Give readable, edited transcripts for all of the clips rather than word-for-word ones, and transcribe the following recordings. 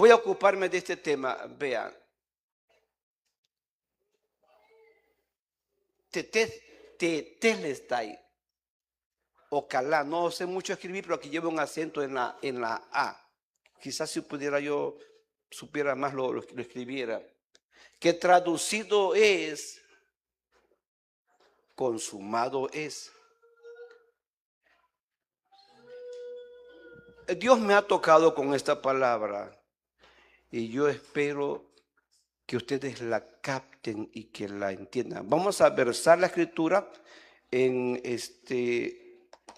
Voy a ocuparme de este tema. Vean. Tetelestai. Ojalá, no sé mucho escribir, pero aquí llevo un acento en la A. Quizás si supiera más lo escribiera. Que traducido es, consumado es. Dios me ha tocado con esta palabra y yo espero que ustedes la capten y que la entiendan. Vamos a versar la escritura en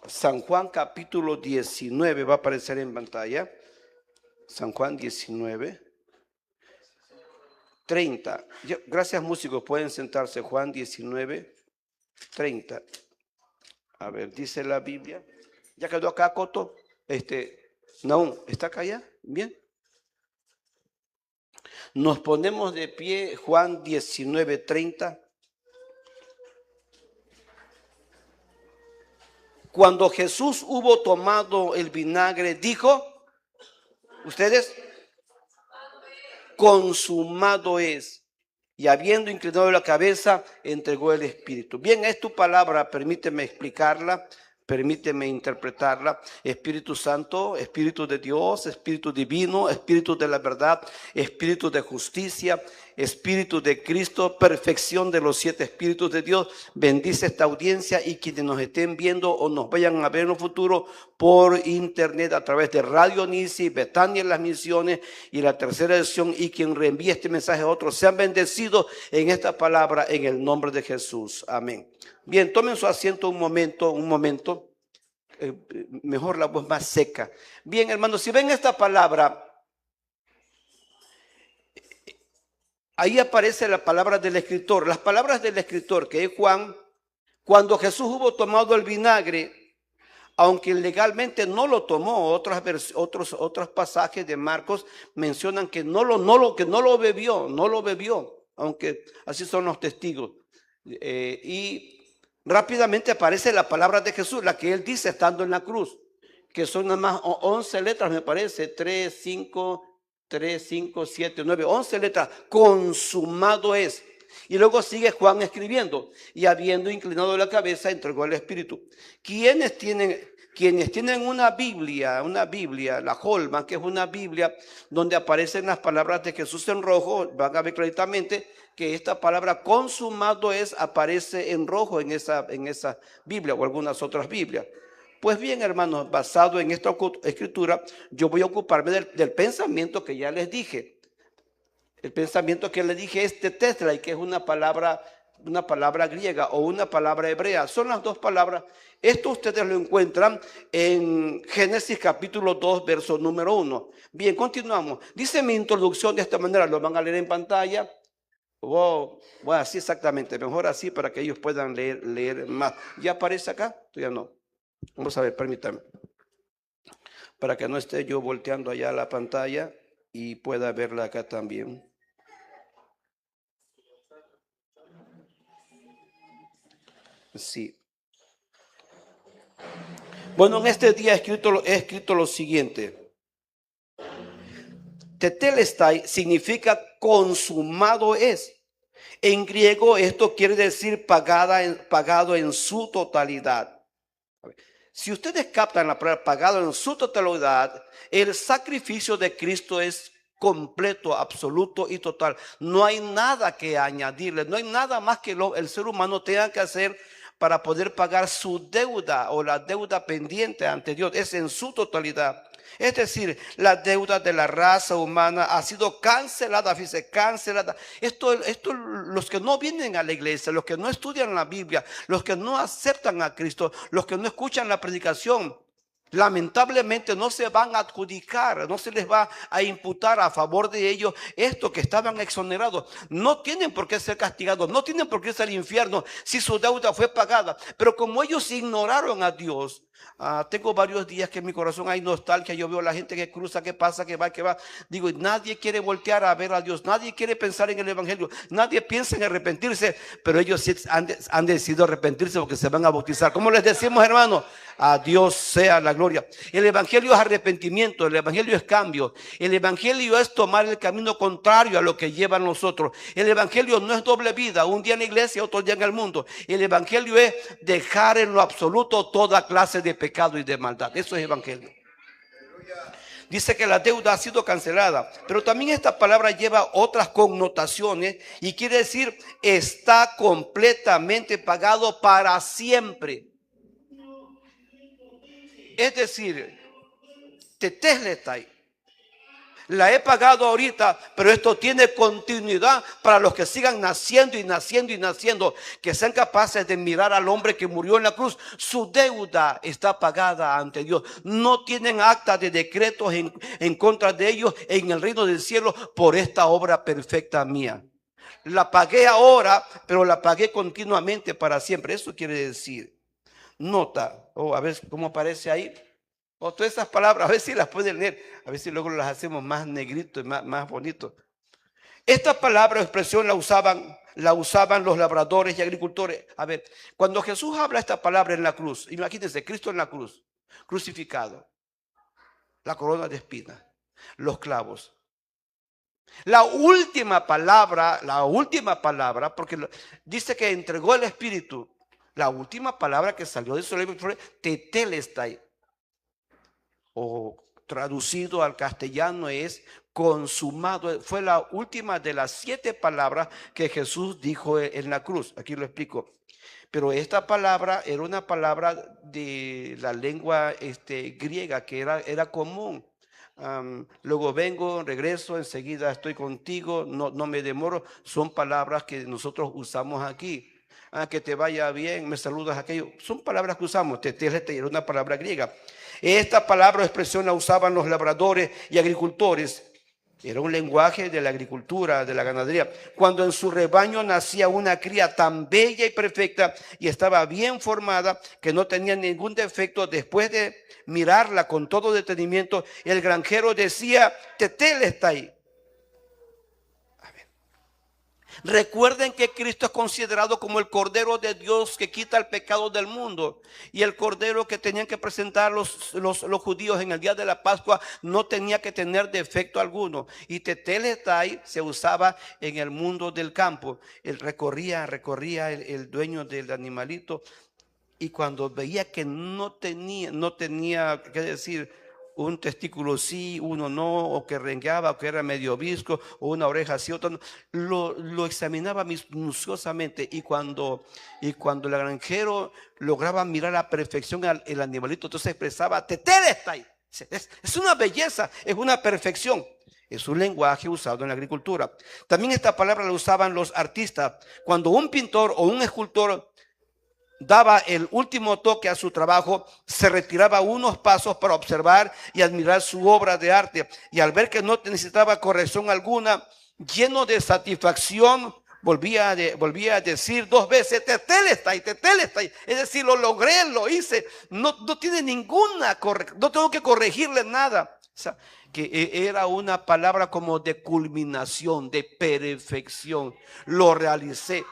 San Juan capítulo 19, va a aparecer en pantalla. San Juan 19, 30. Gracias, músicos, pueden sentarse. Juan 19, 30. A ver, dice la Biblia. ¿Ya quedó acá, Coto? Naúm, ¿está acá ya? Bien. Nos ponemos de pie, Juan 19, 30. Cuando Jesús hubo tomado el vinagre, dijo, ¿ustedes? Consumado es. Y habiendo inclinado la cabeza, entregó el Espíritu. Bien, es tu palabra, permíteme explicarla. Permíteme interpretarla. Espíritu Santo, Espíritu de Dios, Espíritu Divino, Espíritu de la verdad, Espíritu de justicia, Espíritu de Cristo, perfección de los 7 Espíritus de Dios. Bendice esta audiencia y quienes nos estén viendo o nos vayan a ver en el futuro por internet a través de Radio Nisi, Betania en las Misiones y la Tercera Edición, y quien reenvíe este mensaje a otros sean bendecidos en esta palabra en el nombre de Jesús. Amén. Bien, tomen su asiento un momento. Mejor la voz más seca. Bien, hermanos, si ven esta palabra, ahí aparece la palabra del escritor. Las palabras del escritor, que es Juan, cuando Jesús hubo tomado el vinagre, aunque legalmente no lo tomó, otros pasajes de Marcos mencionan que no lo bebió, aunque así son los testigos. Y rápidamente aparece la palabra de Jesús, la que él dice estando en la cruz, que son nada más 11 letras, me parece, 3, 5, 7, 9, 11 letras. Consumado es. Y luego sigue Juan escribiendo, y habiendo inclinado la cabeza, entregó el Espíritu. Quienes tienen una Biblia, la Holman, que es una Biblia donde aparecen las palabras de Jesús en rojo, van a ver claramente que esta palabra consumado es, aparece en rojo en esa Biblia o algunas otras Biblias. Pues bien, hermanos, basado en esta escritura, yo voy a ocuparme del pensamiento que ya les dije. El pensamiento que les dije es tetelestai, que es una palabra griega o una palabra hebrea. Son las dos palabras. Esto ustedes lo encuentran en Génesis capítulo 2, verso número 1. Bien, continuamos. Dice mi introducción de esta manera, lo van a leer en pantalla. Bueno, así exactamente, mejor así para que ellos puedan leer más. ¿Ya aparece acá? Ya no. Vamos a ver, permítanme. Para que no esté yo volteando allá la pantalla y pueda verla acá también. Sí. Bueno, en este día he escrito lo siguiente. Tetelestai significa consumado es. En griego esto quiere decir pagado en su totalidad. Si ustedes captan la palabra pagado en su totalidad, el sacrificio de Cristo es completo, absoluto y total. No hay nada que añadirle, no hay nada más que el ser humano tenga que hacer para poder pagar su deuda o la deuda pendiente ante Dios. Es en su totalidad. Es decir, la deuda de la raza humana ha sido cancelada, fíjese, cancelada. Esto los que no vienen a la iglesia, los que no estudian la Biblia, los que no aceptan a Cristo, los que no escuchan la predicación, lamentablemente no se van a adjudicar, no se les va a imputar a favor de ellos esto que estaban exonerados. No tienen por qué ser castigados, no tienen por qué ser al infierno si su deuda fue pagada. Pero como ellos ignoraron a Dios, tengo varios días que en mi corazón hay nostalgia. Yo veo a la gente que cruza, que pasa, que va. Digo, nadie quiere voltear a ver a Dios, nadie quiere pensar en el evangelio, nadie piensa en arrepentirse, pero ellos sí han decidido arrepentirse porque se van a bautizar. ¿Cómo les decimos, hermano? A Dios sea la gloria. gloria. El evangelio es arrepentimiento, el evangelio es cambio. El evangelio es tomar el camino contrario a lo que llevan nosotros. El evangelio no es doble vida, un día en la iglesia, otro día en el mundo. El evangelio es dejar en lo absoluto toda clase de pecado y de maldad. Eso es evangelio. Dice que la deuda ha sido cancelada, pero también esta palabra lleva otras connotaciones y quiere decir está completamente pagado para siempre. Es decir, tetelestai, la he pagado ahorita, pero esto tiene continuidad para los que sigan naciendo y naciendo y naciendo, que sean capaces de mirar al hombre que murió en la cruz. Su deuda está pagada ante Dios. No tienen acta de decretos en contra de ellos en el reino del cielo por esta obra perfecta mía. La pagué ahora, pero la pagué continuamente para siempre. Eso quiere decir, nota, a ver cómo aparece ahí. O todas esas palabras, a ver si las pueden leer, a ver si luego las hacemos más negrito y más bonito. Esta palabra o expresión la usaban los labradores y agricultores. A ver, cuando Jesús habla esta palabra en la cruz, imagínense, Cristo en la cruz, crucificado, la corona de espinas, los clavos. La última palabra, porque dice que entregó el Espíritu. La última palabra que salió de su lengua fue tetelestai, o traducido al castellano es consumado. Fue la última de las 7 palabras que Jesús dijo en la cruz. Aquí lo explico. Pero esta palabra era una palabra de la lengua griega que era común. Luego vengo, regreso, enseguida estoy contigo, no me demoro. Son palabras que nosotros usamos aquí. Que te vaya bien, me saludas, aquello. Son palabras que usamos. Tetelestai era una palabra griega. Esta palabra o expresión la usaban los labradores y agricultores. Era un lenguaje de la agricultura, de la ganadería. Cuando en su rebaño nacía una cría tan bella y perfecta y estaba bien formada, que no tenía ningún defecto, después de mirarla con todo detenimiento, el granjero decía, tetelestai. Recuerden que Cristo es considerado como el Cordero de Dios que quita el pecado del mundo. Y el Cordero que tenían que presentar los judíos en el día de la Pascua no tenía que tener defecto alguno. Y tetelestai se usaba en el mundo del campo. Él recorría el dueño del animalito, y cuando veía que no tenía que decir, un testículo sí, uno no, o que rengueaba, o que era medio visco, o una oreja así, otra no, lo examinaba minuciosamente. Y cuando el granjero lograba mirar a la perfección el animalito, entonces expresaba tetelestai. Es una belleza, es una perfección. Es un lenguaje usado en la agricultura. También esta palabra la usaban los artistas. Cuando un pintor o un escultor daba el último toque a su trabajo, se retiraba unos pasos para observar y admirar su obra de arte, y al ver que no necesitaba corrección alguna, lleno de satisfacción, volvía a decir 2 veces tetelestai, tetelestai. Es decir, lo logré, lo hice, no tiene ninguna corrección, no tengo que corregirle nada. O sea, que era una palabra como de culminación, de perfección. Lo realicé.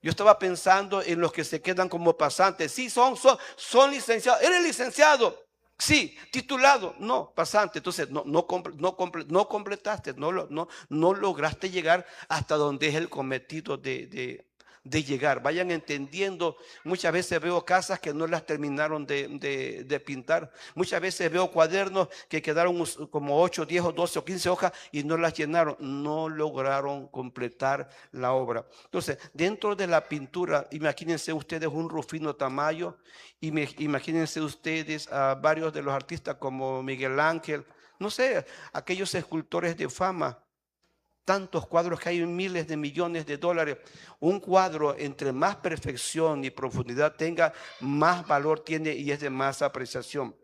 Yo estaba pensando en los que se quedan como pasantes. Sí, son licenciados. ¿Eres licenciado? Sí. ¿Titulado? No, pasante. Entonces no completaste, no lograste llegar hasta donde es el cometido de llegar. Vayan entendiendo. Muchas veces veo casas que no las terminaron de pintar. Muchas veces veo cuadernos que quedaron como 8, 10 o 12 o 15 hojas y no las llenaron. No lograron completar la obra. Entonces, dentro de la pintura, imagínense ustedes un Rufino Tamayo, imagínense ustedes a varios de los artistas como Miguel Ángel, no sé, aquellos escultores de fama. Tantos cuadros que hay en miles de millones de dólares. Un cuadro, entre más perfección y profundidad tenga, más valor tiene y es de más apreciación.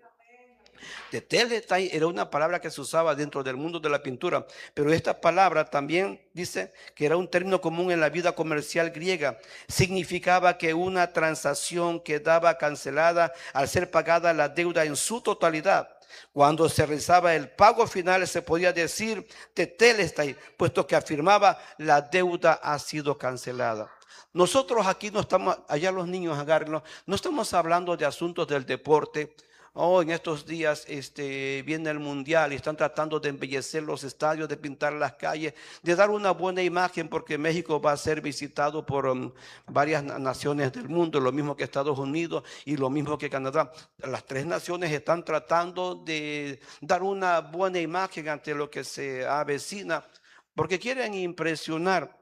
Tetelestai era una palabra que se usaba dentro del mundo de la pintura, pero esta palabra también dice que era un término común en la vida comercial griega. Significaba que una transacción quedaba cancelada al ser pagada la deuda en su totalidad. Cuando se realizaba el pago final, se podía decir tetelestai, puesto que afirmaba la deuda ha sido cancelada. Nosotros aquí no estamos, allá los niños agárrenlos, no estamos hablando de asuntos del deporte Oh, en estos días viene el mundial y están tratando de embellecer los estadios, de pintar las calles, de dar una buena imagen porque México va a ser visitado por varias naciones del mundo, lo mismo que Estados Unidos y lo mismo que Canadá. Las tres naciones están tratando de dar una buena imagen ante lo que se avecina porque quieren impresionar.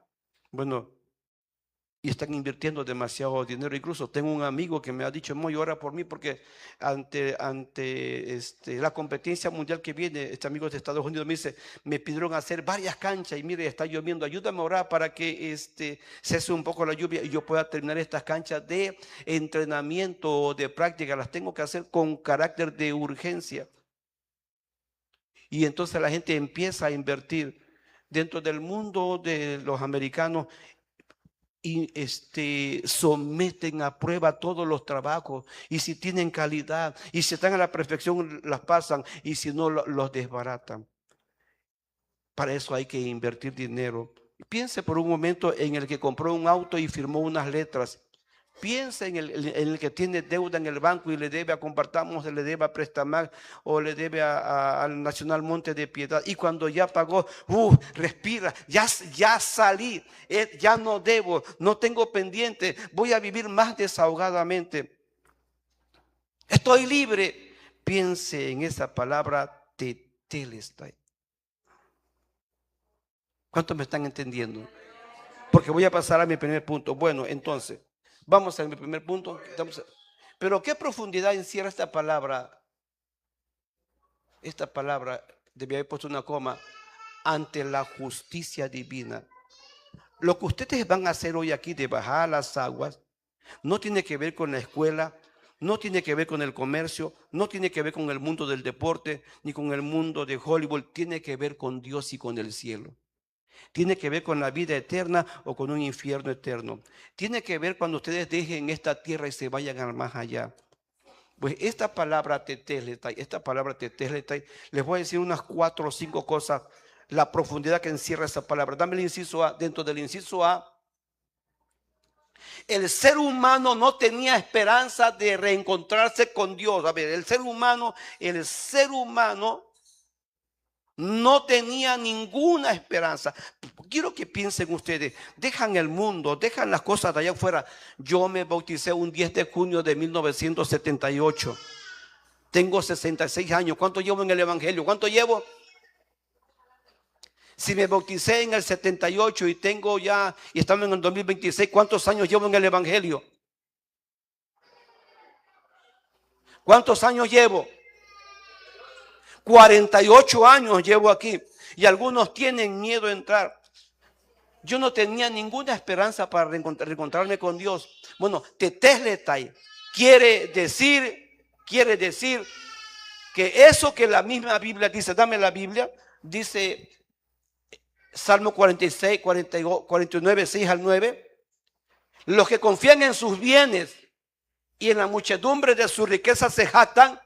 Bueno, y están invirtiendo demasiado dinero. Incluso tengo un amigo que me ha dicho, Moy, ora por mí, porque ante la competencia mundial que viene, este amigo de Estados Unidos me dice, me pidieron hacer varias canchas y mire, está lloviendo, ayúdame a orar para que cese un poco la lluvia y yo pueda terminar estas canchas de entrenamiento o de práctica. Las tengo que hacer con carácter de urgencia. Y entonces la gente empieza a invertir dentro del mundo de los americanos y someten a prueba todos los trabajos y si tienen calidad y si están a la perfección las pasan y si no los desbaratan. Para eso hay que invertir dinero. Piense por un momento en el que compró un auto y firmó unas letras. Piensa en el que tiene deuda en el banco y le debe a Compartamos, le debe a Prestamar o le debe al Nacional Monte de Piedad. Y cuando ya pagó, respira, ya salí, ya no debo, no tengo pendiente, voy a vivir más desahogadamente. Estoy libre. Piense en esa palabra tetelestai. ¿Cuántos me están entendiendo? Porque voy a pasar a mi primer punto. Bueno, entonces, vamos a mi primer punto. Pero ¿qué profundidad encierra esta palabra? Esta palabra, debía haber puesto una coma, ante la justicia divina. Lo que ustedes van a hacer hoy aquí de bajar las aguas, no tiene que ver con la escuela, no tiene que ver con el comercio, no tiene que ver con el mundo del deporte, ni con el mundo de Hollywood, tiene que ver con Dios y con el cielo. Tiene que ver con la vida eterna o con un infierno eterno. Tiene que ver cuando ustedes dejen esta tierra y se vayan al más allá. Pues esta palabra tetelestai, les voy a decir unas 4 o 5 cosas, la profundidad que encierra esa palabra. Dame el inciso A. Dentro del inciso A, el ser humano no tenía esperanza de reencontrarse con Dios. A ver, el ser humano no tenía ninguna esperanza. Quiero que piensen ustedes, dejan el mundo, dejan las cosas de allá afuera. Yo me bauticé un 10 de junio de 1978. Tengo 66 años. ¿Cuánto llevo en el evangelio? ¿Cuánto llevo? Si me bauticé en el 78 y estamos en el 2026, ¿cuántos años llevo en el evangelio? ¿Cuántos años llevo? 48 años llevo aquí y algunos tienen miedo a entrar. Yo no tenía ninguna esperanza para reencontrarme con Dios. Bueno, tetelestai quiere decir que eso que la misma Biblia dice, dame la Biblia, dice Salmo 46, 49, 6 al 9. Los que confían en sus bienes y en la muchedumbre de su riqueza se jactan.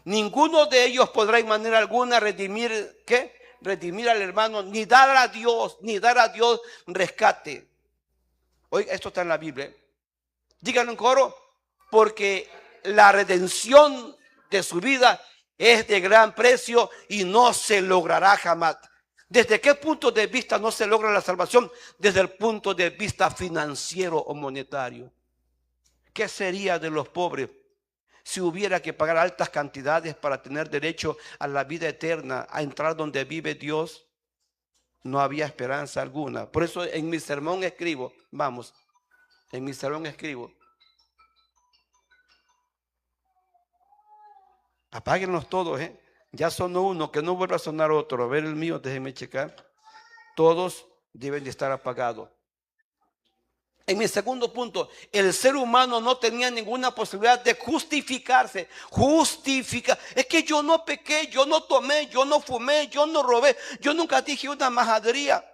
Ninguno de ellos podrá en manera alguna redimir, ¿qué? Redimir al hermano, ni dar a Dios rescate. Oiga, esto está en la Biblia. Díganlo en coro, porque la redención de su vida es de gran precio y no se logrará jamás. ¿Desde qué punto de vista no se logra la salvación? Desde el punto de vista financiero o monetario. ¿Qué sería de los pobres si hubiera que pagar altas cantidades para tener derecho a la vida eterna, a entrar donde vive Dios? No había esperanza alguna. Por eso en mi sermón escribo, apáguenlos todos, ya sonó uno, que no vuelva a sonar otro. A ver el mío, déjenme checar. Todos deben de estar apagados. En mi segundo punto, el ser humano no tenía ninguna posibilidad de justificarse. Es que yo no pequé, yo no tomé, yo no fumé, yo no robé, yo nunca dije una majadería.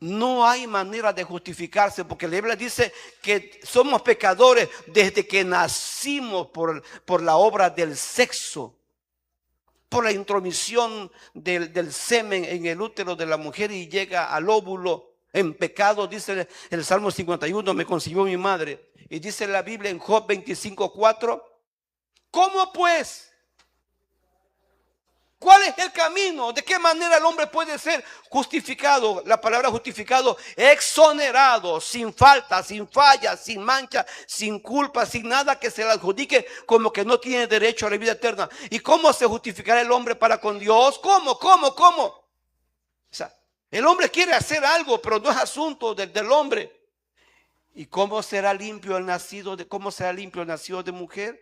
No hay manera de justificarse porque la Biblia dice que somos pecadores desde que nacimos por la obra del sexo, por la intromisión del semen en el útero de la mujer y llega al óvulo. En pecado, dice el Salmo 51, me concibió mi madre. Y dice la Biblia en Job 25:4, ¿cómo pues? ¿Cuál es el camino? ¿De qué manera el hombre puede ser justificado? La palabra justificado, exonerado, sin falta, sin falla, sin mancha, sin culpa, sin nada que se le adjudique como que no tiene derecho a la vida eterna. ¿Y cómo se justificará el hombre para con Dios? ¿Cómo? O sea, el hombre quiere hacer algo, pero no es asunto del hombre. ¿Y cómo será limpio el nacido de mujer?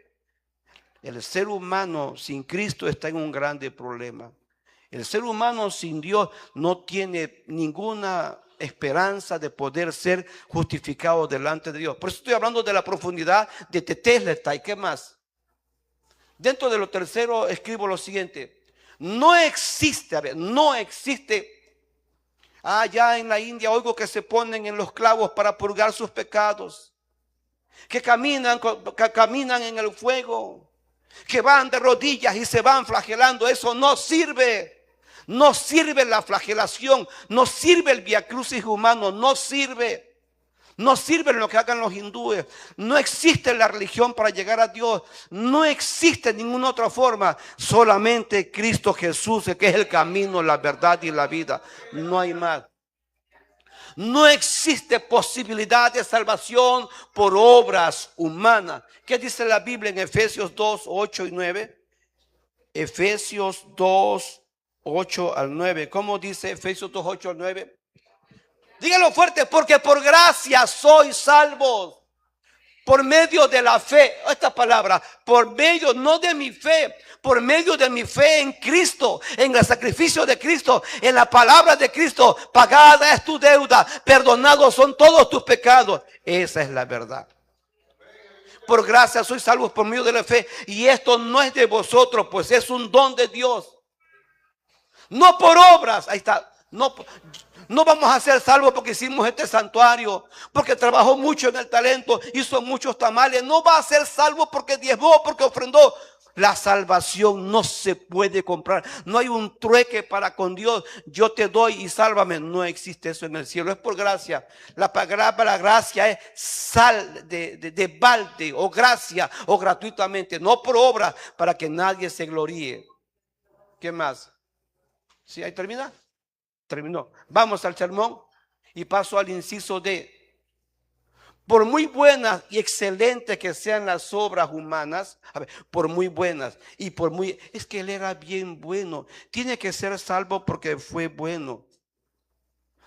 El ser humano sin Cristo está en un grande problema. El ser humano sin Dios no tiene ninguna esperanza de poder ser justificado delante de Dios. Por eso estoy hablando de la profundidad de Tetelestai. ¿Qué más? Dentro de lo tercero escribo lo siguiente. No existe. Allá en la India oigo que se ponen en los clavos para purgar sus pecados. Que caminan en el fuego. Que van de rodillas y se van flagelando. Eso no sirve. No sirve la flagelación. No sirve el viacrucis humano. No sirve. No sirve lo que hagan los hindúes. No existe la religión para llegar a Dios. No existe ninguna otra forma. Solamente Cristo Jesús, que es el camino, la verdad y la vida. No hay más. No existe posibilidad de salvación por obras humanas. ¿Qué dice la Biblia en Efesios 2, 8 y 9? Efesios 2, 8 al 9. ¿Cómo dice Efesios 2, 8 al 9? Dígalo fuerte, porque por gracia sois salvos. Por medio de la fe, esta palabra, por medio, no de mi fe, por medio de mi fe en Cristo, en el sacrificio de Cristo, en la palabra de Cristo. Pagada es tu deuda, perdonados son todos tus pecados. Esa es la verdad. Por gracia sois salvos por medio de la fe, y esto no es de vosotros, pues es un don de Dios. No por obras, ahí está, no vamos a ser salvos porque hicimos este santuario, porque trabajó mucho en el talento, hizo muchos tamales. No va a ser salvo porque diezmó, porque ofrendó. La salvación no se puede comprar. No hay un trueque para con Dios. Yo te doy y sálvame. No existe eso en el cielo. Es por gracia. La palabra gracia es sal de balde o gracia o gratuitamente. No por obra para que nadie se gloríe. ¿Qué más? ¿Sí? Ahí termina. Terminó. Vamos al sermón y paso al inciso D. Por muy buenas y excelentes que sean las obras humanas, por muy buenas y por muy... Es que él era bien bueno. Tiene que ser salvo porque fue bueno.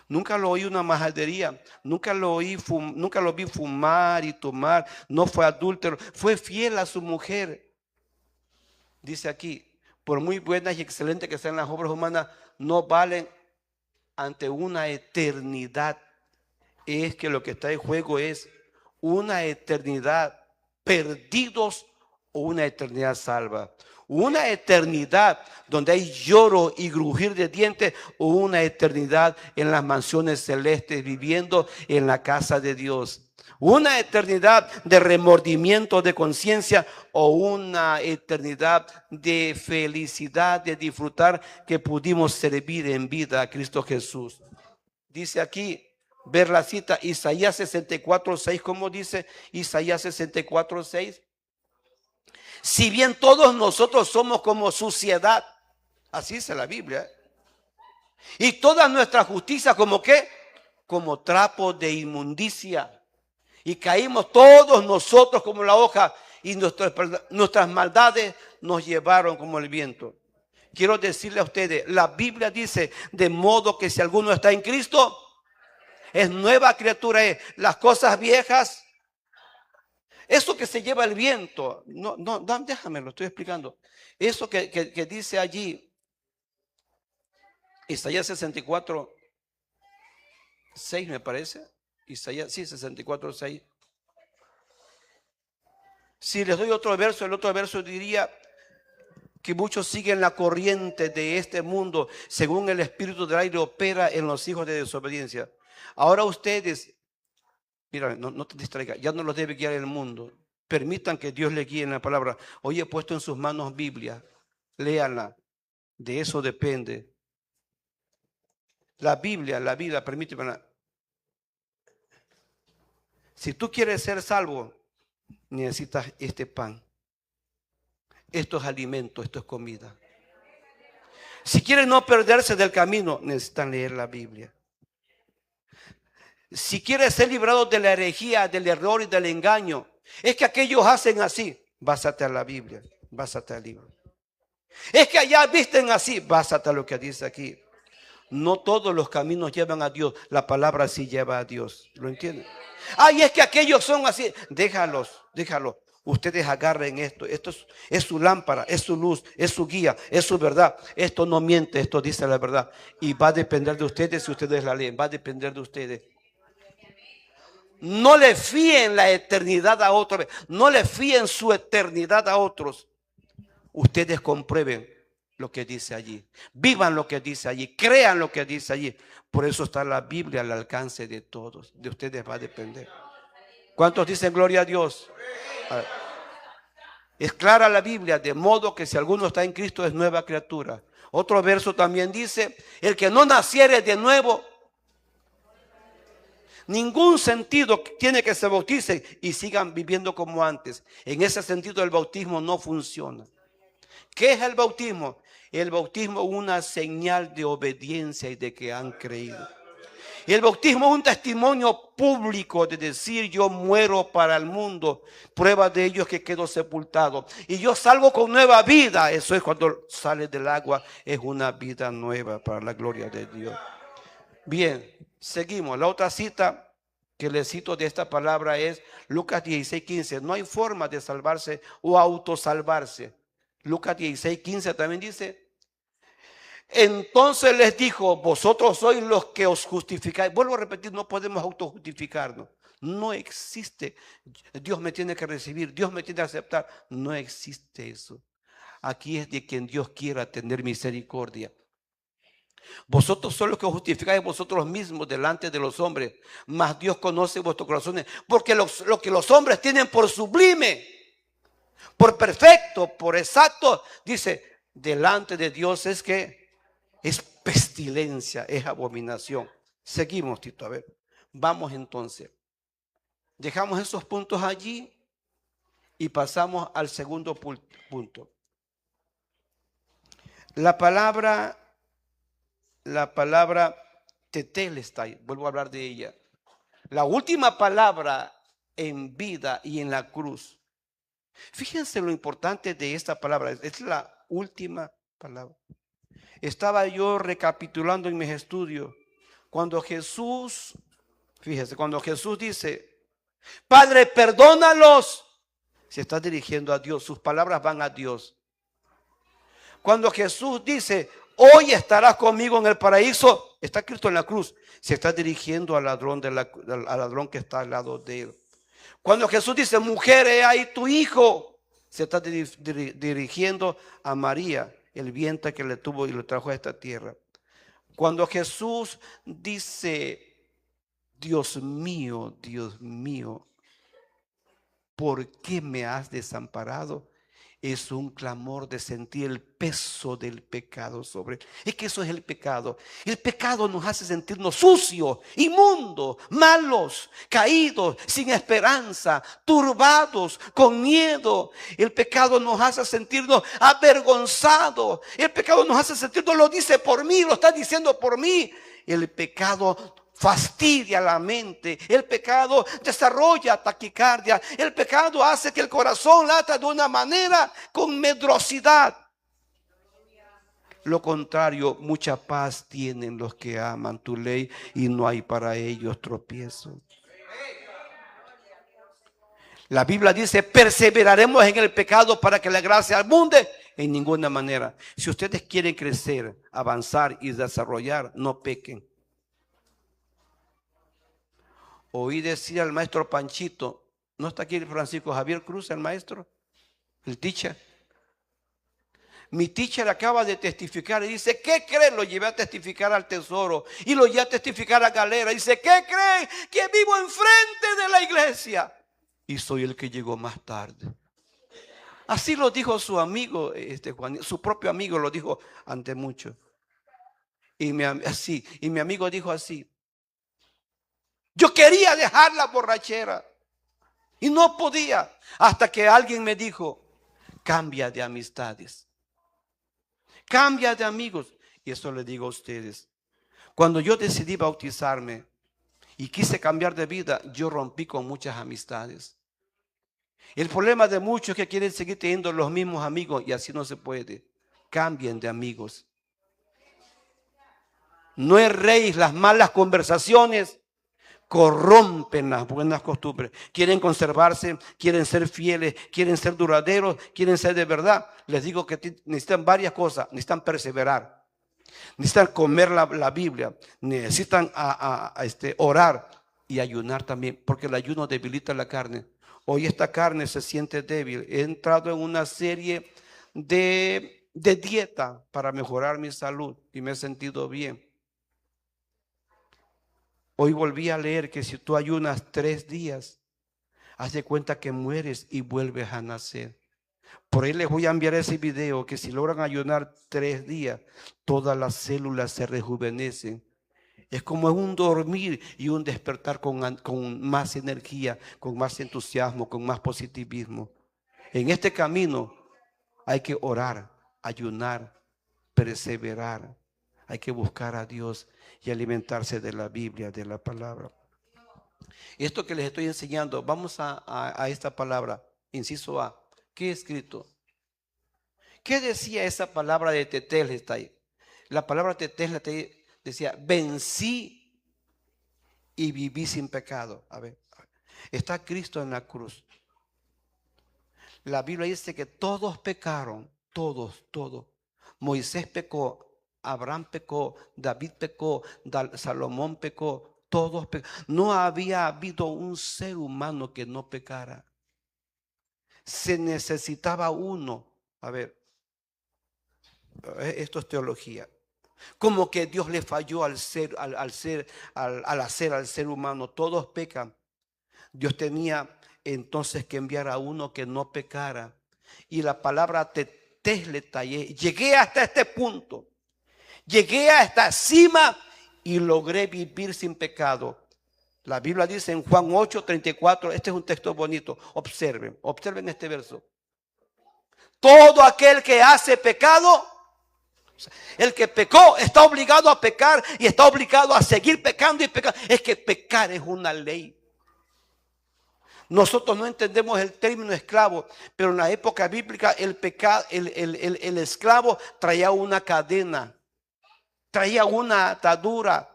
Nunca lo oí una majadería. Nunca lo vi fumar y tomar. No fue adúltero. Fue fiel a su mujer. Dice aquí, por muy buenas y excelentes que sean las obras humanas, no valen ante una eternidad. Es que lo que está en juego es una eternidad perdidos o una eternidad salva. Una eternidad donde hay lloro y crujir de dientes, o una eternidad en las mansiones celestes viviendo en la casa de Dios. Una eternidad de remordimiento de conciencia o una eternidad de felicidad, de disfrutar que pudimos servir en vida a Cristo Jesús. Dice aquí, ver la cita, Isaías 64:6, ¿cómo dice Isaías 64:6? Si bien todos nosotros somos como suciedad, así dice la Biblia, y toda nuestra justicia como ¿qué? Como trapo de inmundicia. Y caímos todos nosotros como la hoja, y nuestras maldades nos llevaron como el viento. Quiero decirle a ustedes, la Biblia dice, de modo que si alguno está en Cristo, es nueva criatura. Las cosas viejas, eso que se lleva el viento, déjame, lo estoy explicando. Eso que dice allí, Isaías 64:6 me parece. Isaías, sí, 64:6. Si les doy otro verso, el otro verso diría que muchos siguen la corriente de este mundo, según el espíritu del aire opera en los hijos de desobediencia. Ahora ustedes, mira, no te distraigas, ya no los debe guiar el mundo. Permitan que Dios les guíe en la palabra. Hoy he puesto en sus manos Biblia, léanla, de eso depende. La Biblia, la vida, permíteme. Si tú quieres ser salvo, necesitas este pan. Esto es alimento, esto es comida. Si quieren no perderse del camino, necesitan leer la Biblia. Si quieres ser librado de la herejía, del error y del engaño, es que aquellos hacen así, básate a la Biblia, básate al libro. Es que allá visten así, básate a lo que dice aquí. No todos los caminos llevan a Dios, la palabra sí lleva a Dios, ¿lo entienden? Ay, es que aquellos son así, déjalos. Ustedes agarren esto es su lámpara, es su luz, es su guía, es su verdad. Esto no miente, esto dice la verdad. Y va a depender de ustedes si ustedes la leen, va a depender de ustedes. No le fíen la eternidad a otros, no le fíen su eternidad a otros. Ustedes comprueben lo que dice allí, vivan lo que dice allí, crean lo que dice allí. Por eso está la Biblia al alcance de todos, de ustedes va a depender. ¿Cuántos dicen gloria a Dios? Es clara la Biblia, de modo que si alguno está en Cristo es nueva criatura. Otro verso también dice, el que no naciere de nuevo, ningún sentido tiene que se bauticen y sigan viviendo como antes. En ese sentido el bautismo no funciona. ¿Qué es el bautismo? El bautismo es una señal de obediencia y de que han creído. Y el bautismo es un testimonio público de decir yo muero para el mundo. Prueba de ello es que quedo sepultado. Y yo salgo con nueva vida. Eso es cuando sales del agua. Es una vida nueva para la gloria de Dios. Bien, seguimos. La otra cita que le cito de esta palabra es Lucas 16:15. No hay forma de salvarse o autosalvarse. Lucas 16:15 también dice. Entonces les dijo, vosotros sois los que os justificáis. Vuelvo a repetir, no podemos autojustificarnos. No existe. Dios me tiene que recibir, Dios me tiene que aceptar. No existe eso. Aquí es de quien Dios quiera tener misericordia. Vosotros sois los que os justificáis vosotros mismos delante de los hombres, mas Dios conoce vuestros corazones, porque lo que los hombres tienen por sublime, por perfecto, por exacto, dice, delante de Dios es que es pestilencia, es abominación. Seguimos, Tito, a ver. Vamos entonces. Dejamos esos puntos allí y pasamos al segundo punto. La palabra tetelestai, vuelvo a hablar de ella. La última palabra en vida y en la cruz. Fíjense lo importante de esta palabra. Es la última palabra. Estaba yo recapitulando en mis estudios cuando Jesús, fíjese, cuando Jesús dice, Padre, perdónalos, se está dirigiendo a Dios, sus palabras van a Dios. Cuando Jesús dice, hoy estarás conmigo en el paraíso, está Cristo en la cruz, se está dirigiendo al ladrón, al ladrón que está al lado de él. Cuando Jesús dice, mujer, he ahí tu hijo, se está dirigiendo a María, el vientre que le tuvo y lo trajo a esta tierra. Cuando Jesús dice, Dios mío, ¿por qué me has desamparado? Es un clamor de sentir el peso del pecado sobre él. Es que eso es el pecado. El pecado nos hace sentirnos sucios, inmundos, malos, caídos, sin esperanza, turbados, con miedo. El pecado nos hace sentirnos avergonzados. El pecado nos hace sentirnos, lo dice por mí, lo está diciendo por mí. El pecado fastidia la mente, el pecado desarrolla taquicardia, el pecado hace que el corazón lata de una manera con medrosidad. Lo contrario, mucha paz tienen los que aman tu ley y no hay para ellos tropiezo. La Biblia dice, perseveraremos en el pecado para que la gracia abunde. En ninguna manera. Si ustedes quieren crecer, avanzar y desarrollar, no pequen. Oí decir al maestro Panchito, ¿no está aquí Francisco Javier Cruz, el maestro? El teacher. Mi teacher acaba de testificar y dice, ¿qué creen? Lo llevé a testificar al Tesoro y lo llevé a testificar a Galera. Dice, ¿qué creen? Que vivo enfrente de la iglesia y soy el que llegó más tarde. Así lo dijo su amigo, Juan, su propio amigo lo dijo ante muchos. Y mi amigo dijo así, Yo quería dejar la borrachera y no podía, hasta que alguien me dijo, cambia de amistades, cambia de amigos. Y eso le digo a ustedes. Cuando yo decidí bautizarme y quise cambiar de vida, yo rompí con muchas amistades. El problema de muchos es que quieren seguir teniendo los mismos amigos y así no se puede. Cambien de amigos. No erréis, las malas conversaciones corrompen las buenas costumbres. Quieren conservarse, quieren ser fieles, quieren ser duraderos, quieren ser de verdad. Les digo que necesitan varias cosas. Necesitan perseverar, necesitan comer la Biblia, necesitan orar y ayunar también, porque el ayuno debilita la carne. Hoy esta carne se siente débil. He entrado en una serie de dieta para mejorar mi salud y me he sentido bien. Hoy volví a leer que si tú ayunas 3 días, haz de cuenta que mueres y vuelves a nacer. Por ahí les voy a enviar ese video que si logran ayunar 3 días, todas las células se rejuvenecen. Es como un dormir y un despertar con más energía, con más entusiasmo, con más positivismo. En este camino hay que orar, ayunar, perseverar. Hay que buscar a Dios y alimentarse de la Biblia, de la palabra. Esto que les estoy enseñando, vamos a esta palabra, inciso A. ¿Qué he escrito? ¿Qué decía esa palabra de Tetelestai? La palabra Tetelestai decía, vencí y viví sin pecado. A ver, está Cristo en la cruz. La Biblia dice que todos pecaron, todos. Moisés pecó, Abraham pecó, David pecó, Salomón pecó, todos pecaron. No había habido un ser humano que no pecara. Se necesitaba uno. A ver, esto es teología. Como que Dios le falló al hacer al ser humano. Todos pecan. Dios tenía entonces que enviar a uno que no pecara. Y la palabra tetelestai, llegué hasta este punto. Llegué a esta cima y logré vivir sin pecado. La Biblia dice en Juan 8:34, este es un texto bonito. Observen este verso. Todo aquel que hace pecado, el que pecó está obligado a pecar y está obligado a seguir pecando y pecando. Es que pecar es una ley. Nosotros no entendemos el término esclavo, pero en la época bíblica el esclavo traía una cadena, traía una atadura.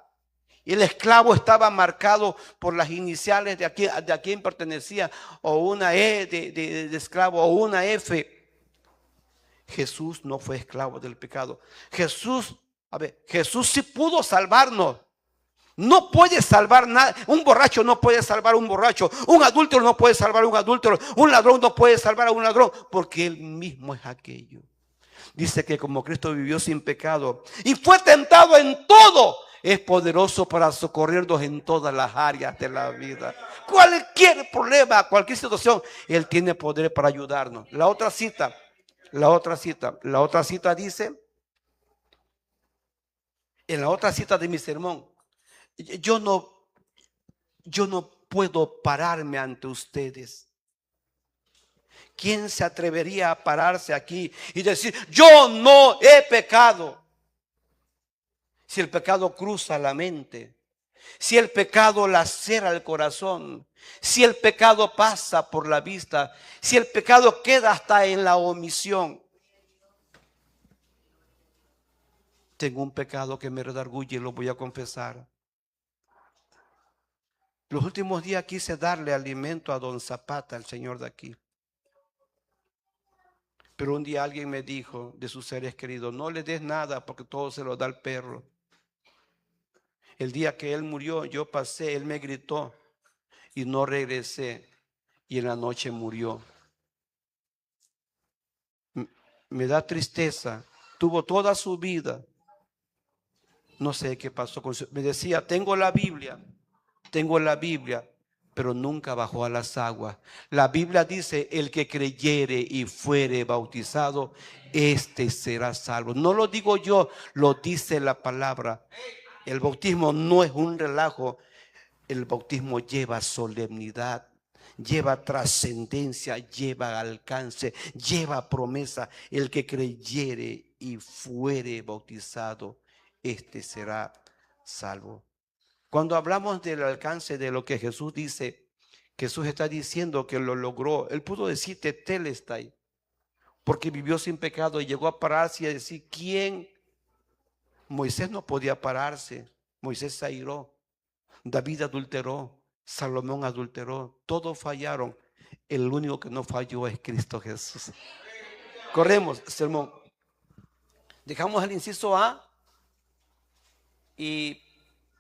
Y el esclavo estaba marcado por las iniciales de a quién pertenecía, o una E de esclavo, o una F. Jesús no fue esclavo del pecado. Jesús sí pudo salvarnos. No puede salvar nada. Un borracho no puede salvar a un borracho. Un adúltero no puede salvar a un adúltero. Un ladrón no puede salvar a un ladrón, porque él mismo es aquello. Dice que como Cristo vivió sin pecado y fue tentado en todo, es poderoso para socorrernos en todas las áreas de la vida. Cualquier problema, cualquier situación, Él tiene poder para ayudarnos. La otra cita dice, en la otra cita de mi sermón, yo no puedo pararme ante ustedes. ¿Quién se atrevería a pararse aquí y decir, yo no he pecado? Si el pecado cruza la mente, si el pecado lacera el corazón, si el pecado pasa por la vista, si el pecado queda hasta en la omisión. Tengo un pecado que me redarguye y lo voy a confesar. Los últimos días quise darle alimento a don Zapata, el señor de aquí. Pero un día alguien me dijo de sus seres queridos, no le des nada porque todo se lo da el perro. El día que él murió, yo pasé, él me gritó y no regresé. Y en la noche murió. Me da tristeza. Tuvo toda su vida. No sé qué pasó con su... Me decía, tengo la Biblia, pero nunca bajó a las aguas. La Biblia dice, el que creyere y fuere bautizado, este será salvo. No lo digo yo, lo dice la palabra. El bautismo no es un relajo. El bautismo lleva solemnidad, lleva trascendencia, lleva alcance, lleva promesa. El que creyere y fuere bautizado, este será salvo. Cuando hablamos del alcance de lo que Jesús dice, Jesús está diciendo que lo logró. Él pudo decir tetelestai, porque vivió sin pecado y llegó a pararse y a decir, ¿quién? Moisés no podía pararse. Moisés se airó. David adulteró. Salomón adulteró. Todos fallaron. El único que no falló es Cristo Jesús. Corremos, sermón. Dejamos el inciso A y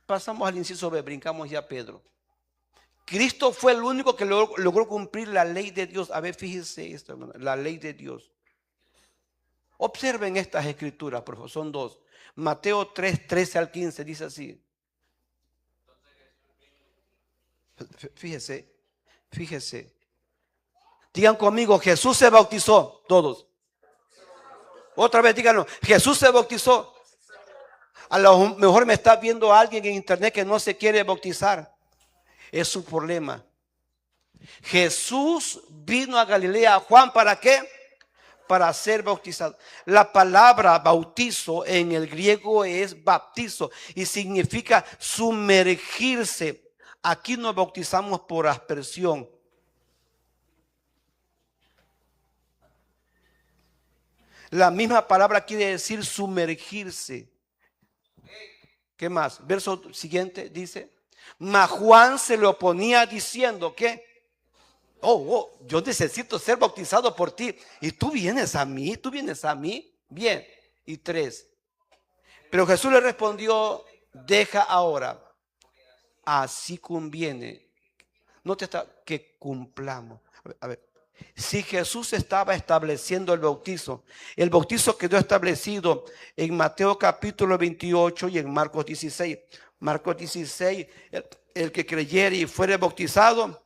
pasamos al inciso B. Brincamos ya a Pedro. Cristo fue el único que logró cumplir la ley de Dios. A ver, fíjense esto, hermano, la ley de Dios. Observen estas escrituras, por favor, son dos. Mateo 3, 13 al 15 dice así. Fíjese. Digan conmigo, Jesús se bautizó, todos. Otra vez díganlo, Jesús se bautizó. A lo mejor me está viendo alguien en internet que no se quiere bautizar. Es su problema. Jesús vino a Galilea, Juan, ¿para qué? Para ser bautizado. La palabra bautizo en el griego es baptizo y significa sumergirse. Aquí nos bautizamos por aspersión. La misma palabra quiere decir sumergirse. ¿Qué más? Verso siguiente dice, mas Juan se le oponía diciendo que yo necesito ser bautizado por ti. Y tú vienes a mí. Bien. Y 3. Pero Jesús le respondió, deja ahora. Así conviene. Que cumplamos. A ver. Si Jesús estaba estableciendo el bautizo quedó establecido en Mateo capítulo 28 y en Marcos 16. Marcos 16, el que creyere y fuere bautizado.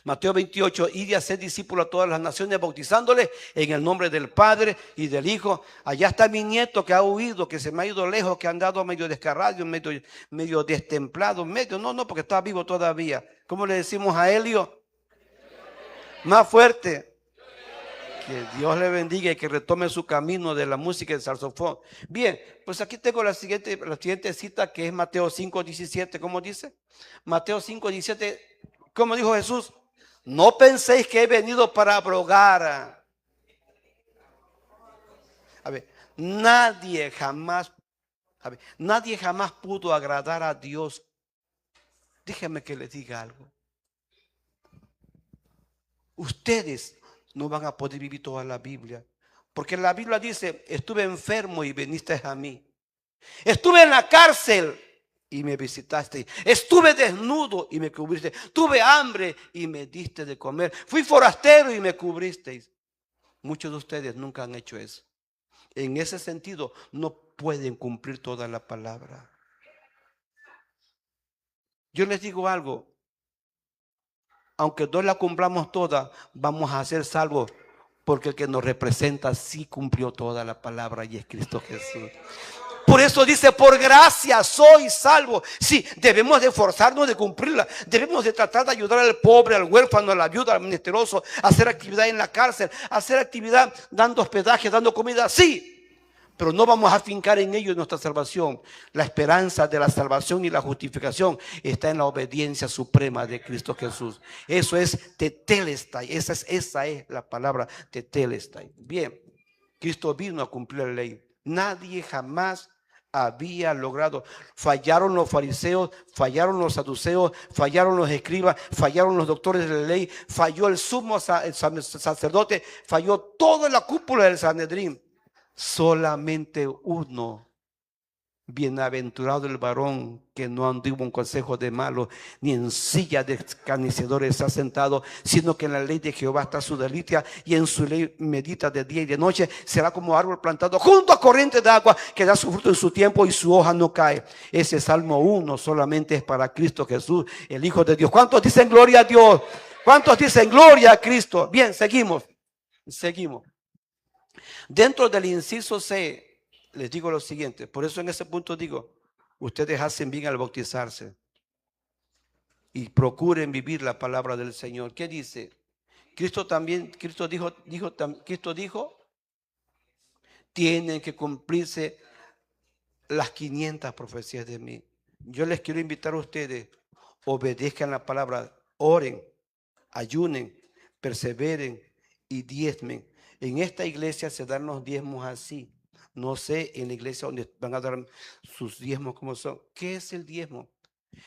Mateo 28, id y haced discípulos a todas las naciones, bautizándoles en el nombre del Padre y del Hijo. Allá está mi nieto que ha huido, que se me ha ido lejos, que ha andado medio descarrado, medio destemplado, no, porque está vivo todavía. ¿Cómo le decimos a Helio? Más fuerte. Que Dios le bendiga y que retome su camino de la música y del saxofón. Bien, pues aquí tengo la siguiente cita, que es Mateo 5:17. ¿Cómo dice? Mateo 5:17. ¿Cómo dijo Jesús? No penséis que he venido para abrogar. A ver, nadie jamás pudo agradar a Dios. Déjenme que les diga algo. Ustedes no van a poder vivir toda la Biblia, porque la Biblia dice, estuve enfermo y viniste a mí. Estuve en la cárcel y me visitaste. Estuve desnudo y me cubriste. Tuve hambre y me diste de comer. Fui forastero y me cubristeis. Muchos de ustedes nunca han hecho eso. En ese sentido, no pueden cumplir toda la palabra. Yo les digo algo. Aunque no la cumplamos toda, vamos a ser salvos, porque el que nos representa sí cumplió toda la palabra y es Cristo Jesús. Por eso dice, por gracia soy salvo. Sí, debemos de esforzarnos de cumplirla. Debemos de tratar de ayudar al pobre, al huérfano, a la viuda, al menesteroso, hacer actividad en la cárcel, hacer actividad dando hospedaje, dando comida. Sí, pero no vamos a fincar en ello nuestra salvación. La esperanza de la salvación y la justificación está en la obediencia suprema de Cristo Jesús. Eso es tetelestai. Esa es la palabra tetelestai. Bien, Cristo vino a cumplir la ley. Nadie jamás había logrado. Fallaron los fariseos, fallaron los saduceos, fallaron los escribas, fallaron los doctores de la ley, falló el sumo sacerdote, falló toda la cúpula del Sanedrín. Solamente uno, bienaventurado el varón que no anduvo en consejo de malos, ni en silla de escarnecedores se ha sentado, sino que en la ley de Jehová está su delicia, y en su ley medita de día y de noche. Será como árbol plantado junto a corrientes de agua, que da su fruto en su tiempo y su hoja no cae. Ese Salmo 1 solamente es para Cristo Jesús, el Hijo de Dios. ¿Cuántos dicen gloria a Dios? ¿Cuántos dicen gloria a Cristo? Bien, seguimos. Dentro del inciso C, les digo lo siguiente. Por eso en ese punto digo, ustedes hacen bien al bautizarse. y procuren vivir la palabra del Señor. ¿Qué dice? Cristo también, Cristo dijo, tienen que cumplirse las 500 profecías de mí. Yo les quiero invitar a ustedes, obedezcan la palabra, oren, ayunen, perseveren y diezmen. En esta iglesia se dan los diezmos así. No sé en la iglesia donde van a dar sus diezmos como son. ¿Qué es el diezmo?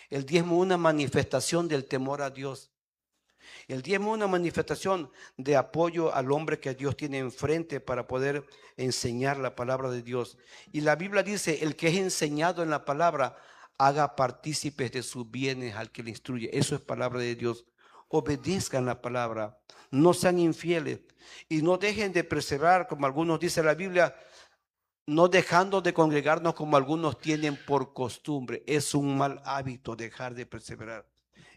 El diezmo es una manifestación del temor a Dios. El diezmo es una manifestación de apoyo al hombre que Dios tiene enfrente para poder enseñar la palabra de Dios. Y la Biblia dice, el que es enseñado en la palabra, haga partícipes de sus bienes al que le instruye. Eso es palabra de Dios. Obedezcan la palabra, no sean infieles y no dejen de perseverar, como algunos dice la Biblia, no dejando de congregarnos como algunos tienen por costumbre. Es un mal hábito dejar de perseverar.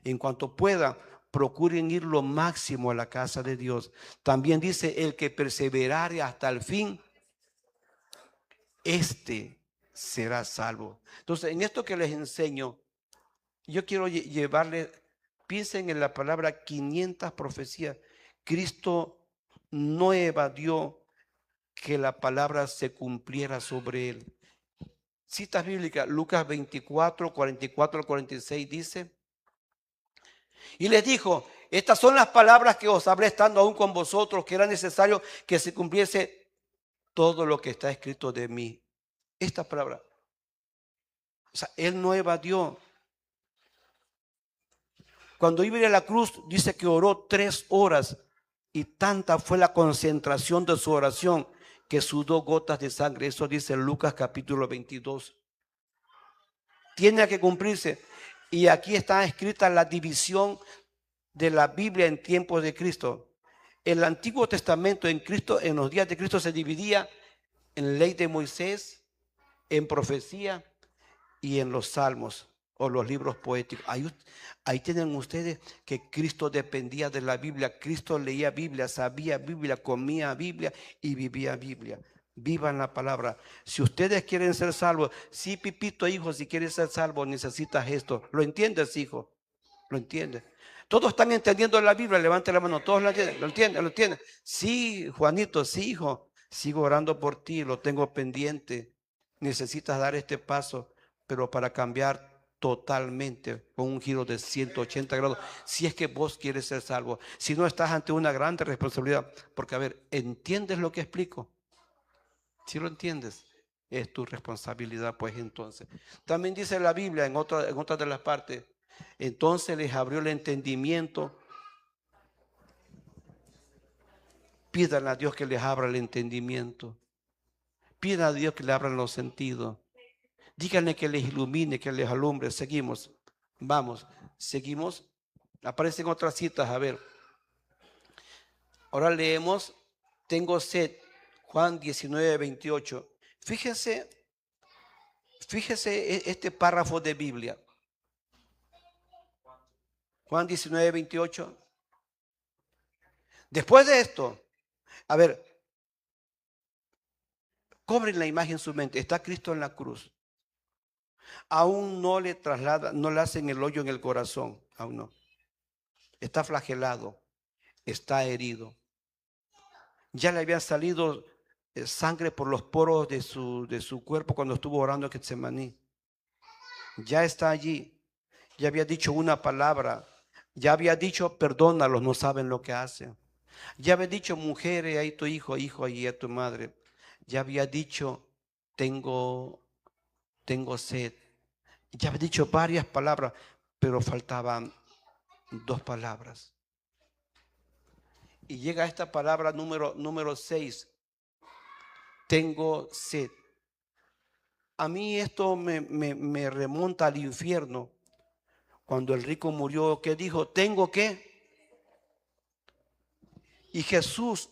En cuanto pueda, procuren ir lo máximo a la casa de Dios. También dice, el que perseverare hasta el fin, este será salvo. Entonces, en esto que les enseño, yo quiero llevarles, piensen en la palabra 500 profecías. Cristo no evadió que la palabra se cumpliera sobre él. Citas bíblicas, Lucas 24, 44 al 46 dice, y les dijo, estas son las palabras que os hablé estando aún con vosotros, que era necesario que se cumpliese todo lo que está escrito de mí. Esta palabra, o sea, él no evadió. Cuando iba a la cruz, dice que oró 3 horas y tanta fue la concentración de su oración que sudó gotas de sangre. Eso dice Lucas capítulo 22. Tiene que cumplirse. Y aquí está escrita la división de la Biblia en tiempos de Cristo. El Antiguo Testamento en Cristo, en los días de Cristo, se dividía en ley de Moisés, en profecía y en los salmos o los libros poéticos. Ahí tienen ustedes que Cristo dependía de la Biblia. Cristo leía Biblia, sabía Biblia, comía Biblia y vivía Biblia. Vivan la palabra. Si ustedes quieren ser salvos, sí, Pipito, hijo, si quieres ser salvo, necesitas esto. ¿Lo entiendes, hijo? ¿Lo entiendes? Todos están entendiendo la Biblia, levante la mano, todos lo entienden, lo entienden, lo entienden. Sí, Juanito, sí, hijo, sigo orando por ti, lo tengo pendiente. Necesitas dar este paso, pero para cambiar totalmente con un giro de 180 grados, si es que vos quieres ser salvo. Si no, estás ante una grande responsabilidad, porque a ver, ¿entiendes lo que explico? Si lo entiendes, es tu responsabilidad, pues entonces. También dice la Biblia en otra de las partes, entonces les abrió el entendimiento. Pidan a Dios que les abra el entendimiento. Pidan a Dios que les abran los sentidos. Díganle que les ilumine, que les alumbre. Seguimos. Vamos, seguimos. Aparecen otras citas, a ver. Ahora leemos, tengo sed, Juan 19, 28. Fíjese este párrafo de Biblia. Juan 19, 28. Después de esto, a ver, cobren la imagen en su mente. Está Cristo en la cruz. Aún no le traslada, no le hacen el hoyo en el corazón. Aún no. Está flagelado, está herido. Ya le había salido sangre por los poros de su cuerpo cuando estuvo orando en Getsemaní. Ya está allí. Ya había dicho una palabra. Ya había dicho, perdónalos, no saben lo que hacen. Ya había dicho, mujeres, ahí tu hijo, ahí a tu madre. Ya había dicho, tengo sed. Ya había dicho varias palabras, pero faltaban 2 palabras. Y llega esta palabra número 6. Tengo sed. A mí esto me remonta al infierno. Cuando el rico murió, ¿qué dijo? ¿Tengo qué? Y Jesús,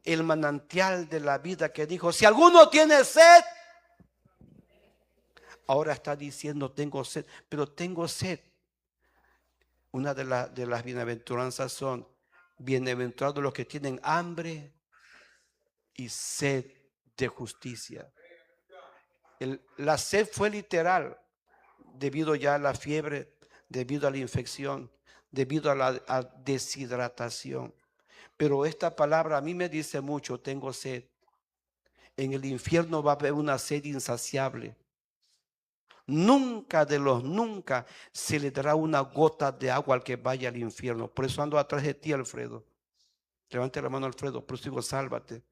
el manantial de la vida, que dijo, si alguno tiene sed, ahora está diciendo, tengo sed, pero tengo sed. Una de las bienaventuranzas son, bienaventurados los que tienen hambre y sed de justicia. La sed fue literal debido ya a la fiebre debido a la infección, debido a la deshidratación. Pero esta palabra a mí me dice mucho, tengo sed. En el infierno va a haber una sed insaciable. Nunca de los nunca se le dará una gota de agua al que vaya al infierno. Por eso ando atrás de ti, Alfredo. Levante la mano, Alfredo. Por eso digo, sálvate.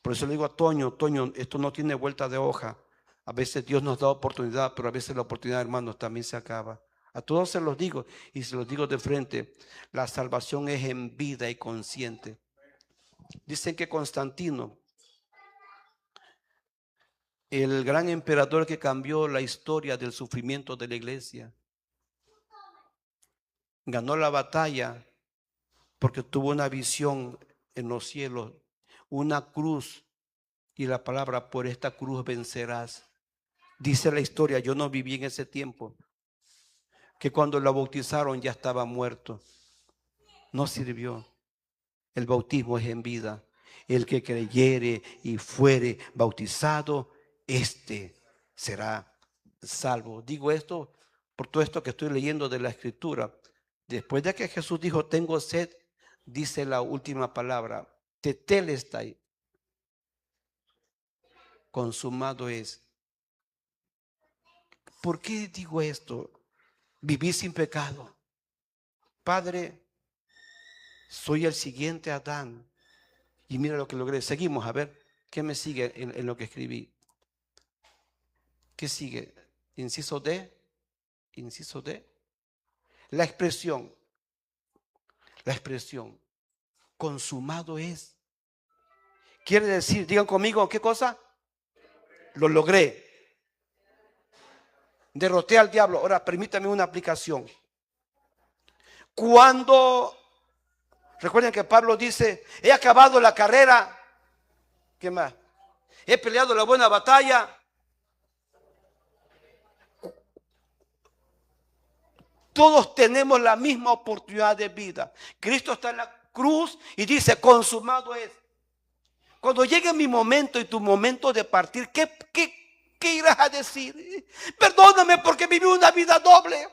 Por eso le digo a Toño, Toño, esto no tiene vuelta de hoja. A veces Dios nos da oportunidad, pero a veces la oportunidad, hermanos, también se acaba. A todos se los digo y se los digo de frente. La salvación es en vida y consciente. Dicen que Constantino, el gran emperador que cambió la historia del sufrimiento de la iglesia, ganó la batalla porque tuvo una visión en los cielos, una cruz y la palabra: por esta cruz vencerás. Dice la historia, yo no viví en ese tiempo, que cuando lo bautizaron ya estaba muerto. No sirvió. El bautismo es en vida. El que creyere y fuere bautizado, este será salvo. Digo esto por todo esto que estoy leyendo de la Escritura. Después de que Jesús dijo, tengo sed, dice la última palabra, tetelestai, consumado es. ¿Por qué digo esto? Viví sin pecado. Padre, soy el siguiente Adán. Y mira lo que logré. Seguimos, a ver, ¿qué me sigue en lo que escribí? ¿Qué sigue? Inciso D. Inciso D. La expresión, consumado es. Quiere decir, digan conmigo, ¿qué cosa? Lo logré. Derroté al diablo. Ahora, permítame una aplicación. Cuando, recuerden que Pablo dice, he acabado la carrera. ¿Qué más? He peleado la buena batalla. Todos tenemos la misma oportunidad de vida. Cristo está en la cruz y dice, consumado es. Cuando llegue mi momento y tu momento de partir, ¿qué irás a decir? Perdóname porque viví una vida doble.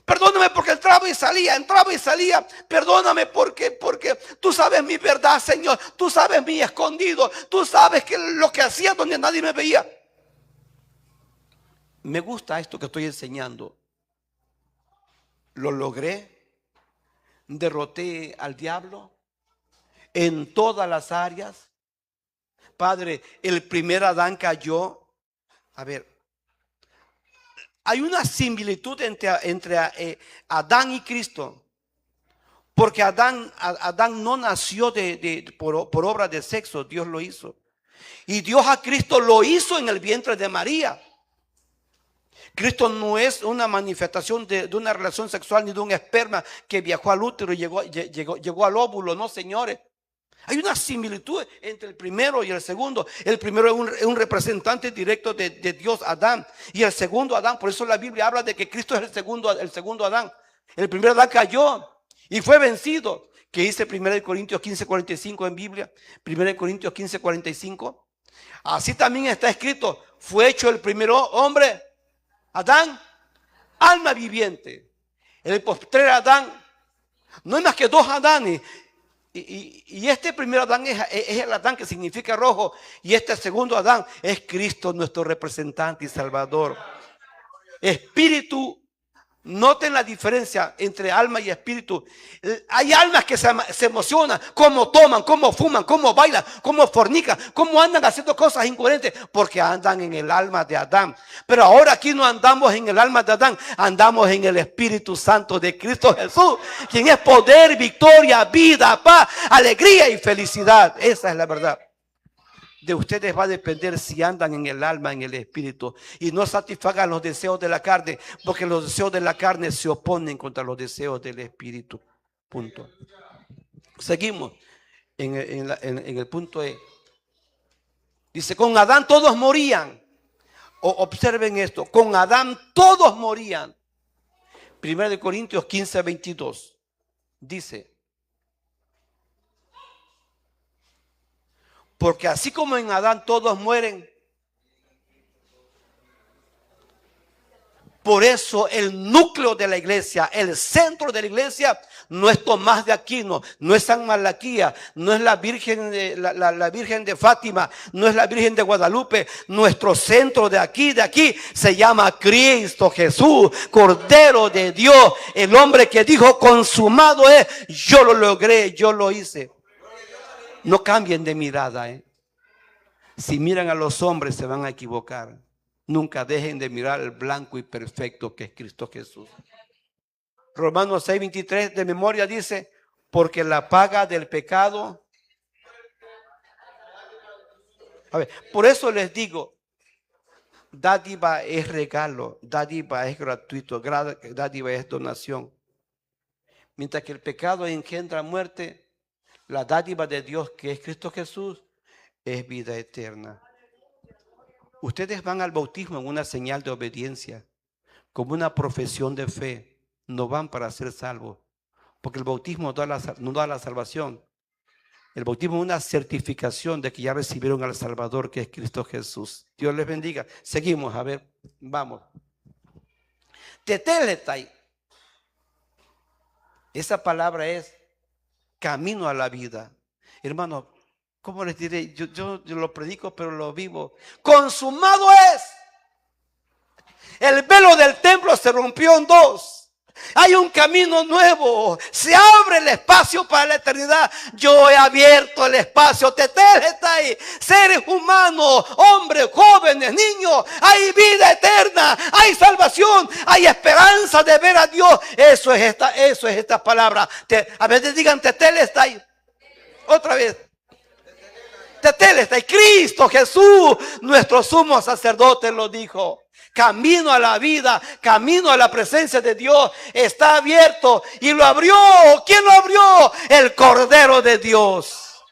Perdóname porque entraba y salía. Perdóname porque tú sabes mi verdad, Señor. Tú sabes mi escondido. Tú sabes que lo que hacía donde nadie me veía. Me gusta esto que estoy enseñando. Lo logré. Derroté al diablo en todas las áreas. Padre, el primer Adán cayó. A ver, hay una similitud entre Adán y Cristo. Porque Adán no nació por obra de sexo, Dios lo hizo. Y Dios a Cristo lo hizo en el vientre de María. Cristo no es una manifestación de una relación sexual ni de un esperma que viajó al útero y llegó al óvulo, no, señores. Hay una similitud entre el primero y el segundo. El primero es un representante directo de Dios, Adán. Y el segundo Adán, por eso la Biblia habla de que Cristo es el segundo Adán. El primer Adán cayó y fue vencido. Que dice 1 Corintios 15:45 en Biblia. 1 Corintios 15:45. Así también está escrito, fue hecho el primer hombre, Adán, alma viviente. El postrer Adán, no hay más que dos Adanes. Y este primer Adán es el Adán que significa rojo. Y este segundo Adán es Cristo, nuestro representante y Salvador. Espíritu. Noten la diferencia entre alma y espíritu. Hay almas que se emocionan, cómo toman, cómo fuman, cómo bailan, cómo fornican, cómo andan haciendo cosas incoherentes, porque andan en el alma de Adán. Pero ahora aquí no andamos en el alma de Adán, andamos en el Espíritu Santo de Cristo Jesús, quien es poder, victoria, vida, paz, alegría y felicidad. Esa es la verdad. De ustedes va a depender si andan en el alma, en el espíritu, y no satisfagan los deseos de la carne, porque los deseos de la carne se oponen contra los deseos del espíritu. Punto. Seguimos en el punto E. Dice, con Adán todos morían. Observen esto, con Adán todos morían. 1 Corintios 15:22 dice, porque así como en Adán todos mueren, Por eso el núcleo de la iglesia, el centro de la iglesia, no es Tomás de Aquino, no es San Malaquía, no es la Virgen de Fátima, no es la Virgen de Guadalupe. Nuestro centro de aquí se llama Cristo Jesús, Cordero de Dios, el hombre que dijo consumado es. Yo lo logré, yo lo hice. No cambien de mirada, Si miran a los hombres se van a equivocar. Nunca dejen de mirar el blanco y perfecto que es Cristo Jesús. Romanos 6:23 de memoria dice, porque la paga del pecado. A ver, por eso les digo, dádiva es regalo, dádiva es gratuito, dádiva es donación. Mientras que el pecado engendra muerte, la dádiva de Dios, que es Cristo Jesús, es vida eterna. Ustedes van al bautismo en una señal de obediencia, como una profesión de fe. No van para ser salvos, porque el bautismo no da la salvación. El bautismo es una certificación de que ya recibieron al Salvador, que es Cristo Jesús. Dios les bendiga. Seguimos, a ver, vamos. Teteletai. Esa palabra es camino a la vida. Hermano, ¿cómo les diré? Yo lo predico, pero lo vivo. Consumado es. El velo del templo se rompió en dos. Hay un camino nuevo. Se abre el espacio para la eternidad. Yo he abierto el espacio. Teteletai. Seres humanos, hombres, jóvenes, niños. Hay vida eterna. Hay salvación. Hay esperanza de ver a Dios. Eso es esta palabra. A veces digan Teteletai. Otra vez. Teteletai. Cristo Jesús, nuestro sumo sacerdote, lo dijo. Camino a la vida, camino a la presencia de Dios está abierto y lo abrió. ¿Quién lo abrió? El Cordero de Dios.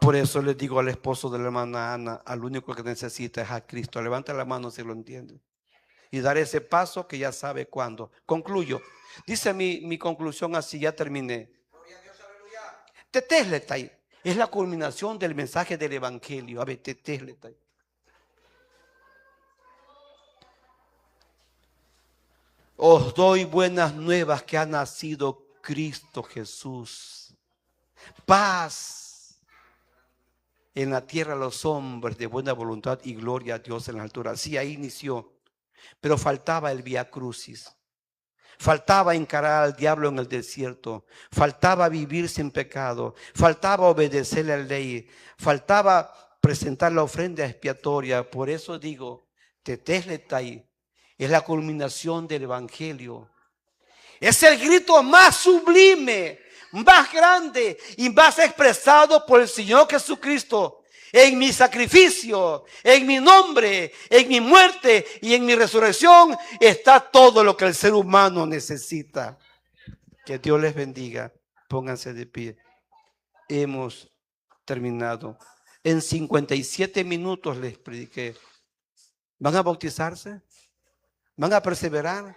Por eso les digo al esposo de la hermana Ana, al único que necesita es a Cristo. Levanta la mano si lo entiende. Y dar ese paso que ya sabe cuándo. Concluyo. Dice mi conclusión así, ya terminé. Teteletai es la culminación del mensaje del Evangelio. A ver, Teteletai. Os doy buenas nuevas que ha nacido Cristo Jesús. Paz en la tierra a los hombres de buena voluntad y gloria a Dios en la altura. Sí, ahí inició. Pero faltaba el Vía Crucis. Faltaba encarar al diablo en el desierto. Faltaba vivir sin pecado. Faltaba obedecer la ley. Faltaba presentar la ofrenda expiatoria. Por eso digo, Teteletai es la culminación del Evangelio. Es el grito más sublime, más grande y más expresado por el Señor Jesucristo. En mi sacrificio, en mi nombre, en mi muerte y en mi resurrección está todo lo que el ser humano necesita. Que Dios les bendiga. Pónganse de pie. Hemos terminado. En 57 minutos les prediqué. ¿Van a bautizarse? ¿Van a perseverar?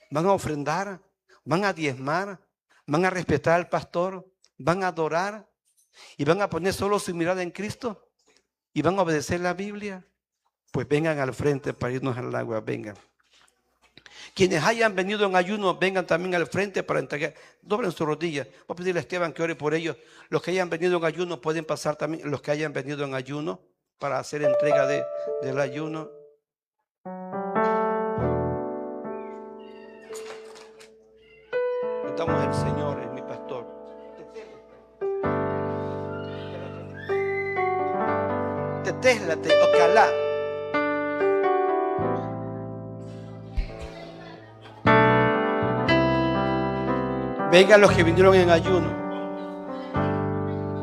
¿Van a ofrendar? ¿Van a diezmar? ¿Van a respetar al pastor? ¿Van a adorar? ¿Y van a poner solo su mirada en Cristo? ¿Y van a obedecer la Biblia? Pues vengan al frente para irnos al agua, vengan. Quienes hayan venido en ayuno, vengan también al frente para entregar. Doblen sus rodillas. Voy a pedirle a Esteban que ore por ellos. Los que hayan venido en ayuno pueden pasar también. Los que hayan venido en ayuno para hacer entrega del ayuno. Estamos el Señor, es mi pastor. Tetélate, ojalá. Vengan los que vinieron en ayuno.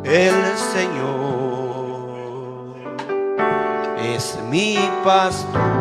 El Señor es mi pastor.